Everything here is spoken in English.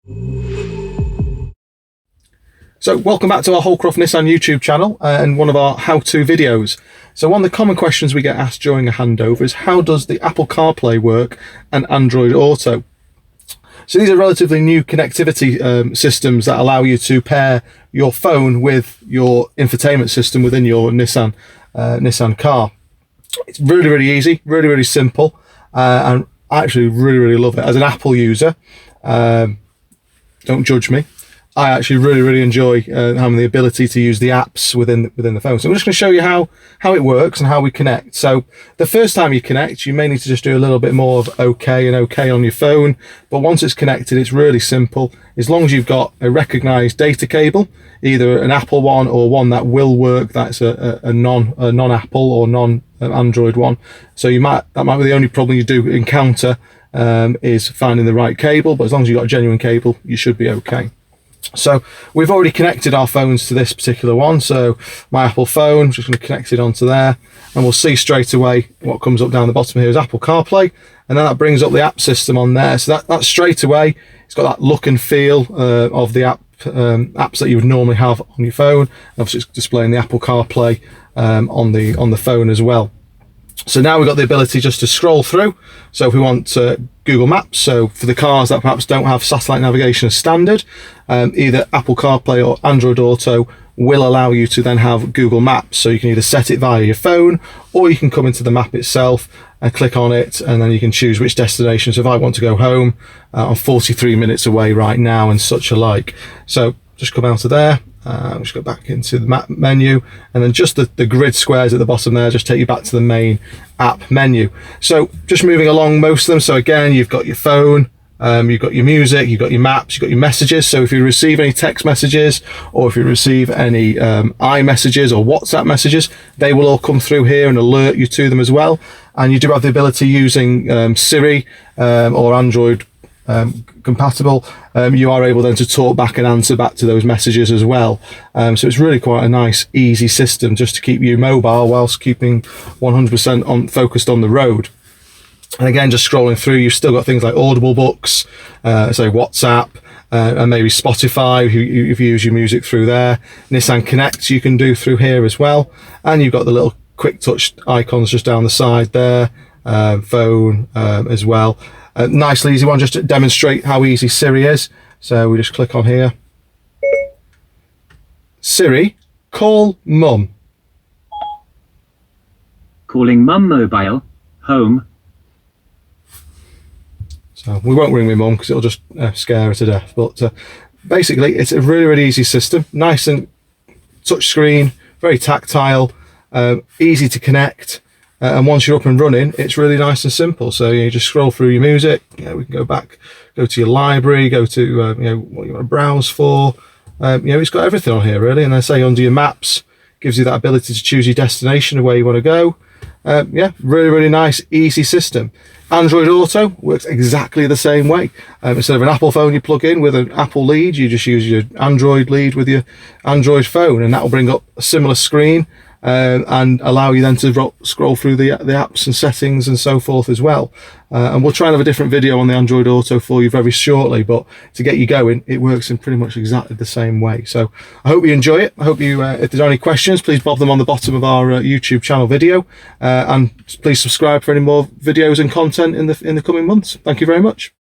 So welcome back to our Holdcroft Nissan YouTube channel and one of our how-to videos. So one of the common questions we get asked during a handover is how does the Apple CarPlay work and Android Auto? So these are relatively new connectivity systems that allow you to pair your phone with your infotainment system within your Nissan car. It's really, really easy, really, really simple, and I actually really, really love it. As an Apple user, don't judge me, I actually really, really enjoy having the ability to use the apps within the phone. So I'm just going to show you how it works and how we connect. So the first time you connect, you may need to just do a little bit more of OK and OK on your phone. But once it's connected, it's really simple. As long as you've got a recognized data cable, either an Apple one or one that will work, that's a non-Apple or non-Android one. So that might be the only problem you do encounter is finding the right cable. But as long as you've got a genuine cable, you should be OK. So we've already connected our phones to this particular one. So my Apple phone, just going to connect it onto there, and we'll see straight away what comes up down the bottom here is Apple CarPlay, and then that brings up the app system on there. So that straight away, it's got that look and feel of the apps that you would normally have on your phone. Obviously, it's displaying the Apple CarPlay on the phone as well. So now we've got the ability just to scroll through. So if we want Google Maps, so for the cars that perhaps don't have satellite navigation as standard, either Apple CarPlay or Android Auto will allow you to then have Google Maps. So you can either set it via your phone, or you can come into the map itself and click on it, and then you can choose which destination. So if I want to go home, I'm 43 minutes away right now and such alike. So just come out of there. Just go back into the map menu, and then just the grid squares at the bottom there just take you back to the main app menu. So just moving along most of them. So again, you've got your phone, you've got your music, you've got your maps, you've got your messages. So if you receive any text messages, or if you receive any iMessages or WhatsApp messages, they will all come through here and alert you to them as well. And you do have the ability using Siri or Android compatible, you are able then to talk back and answer back to those messages as well. So it's really quite a nice, easy system just to keep you mobile whilst keeping 100% focused on the road. And again, just scrolling through, you've still got things like Audible books, so WhatsApp, and maybe Spotify if you use your music through there. Nissan Connect you can do through here as well. And you've got the little quick touch icons just down the side there, phone as well. Nicely easy one just to demonstrate how easy Siri is. So we just click on here. Siri, call Mum. Calling Mum mobile, home. So we won't ring my mum because it'll just scare her to death. But basically, it's a really, really easy system. Nice and touch screen, very tactile, easy to connect. And once you're up and running, it's really nice and simple. So you just scroll through your music. We can go back, go to your library, go to what you want to browse for. It's got everything on here really. And then say under your maps, gives you that ability to choose your destination of where you want to go. Really, really nice, easy system. Android Auto works exactly the same way. Instead of an Apple phone you plug in with an Apple lead, you just use your Android lead with your Android phone, and that will bring up a similar screen. And allow you then to scroll through the apps and settings and so forth as well. And we'll try and have a different video on the Android Auto for you very shortly, but to get you going, it works in pretty much exactly the same way. So I hope you enjoy it. I hope you, if there's any questions, please bob them on the bottom of our YouTube channel video, and please subscribe for any more videos and content in the coming months. Thank you very much.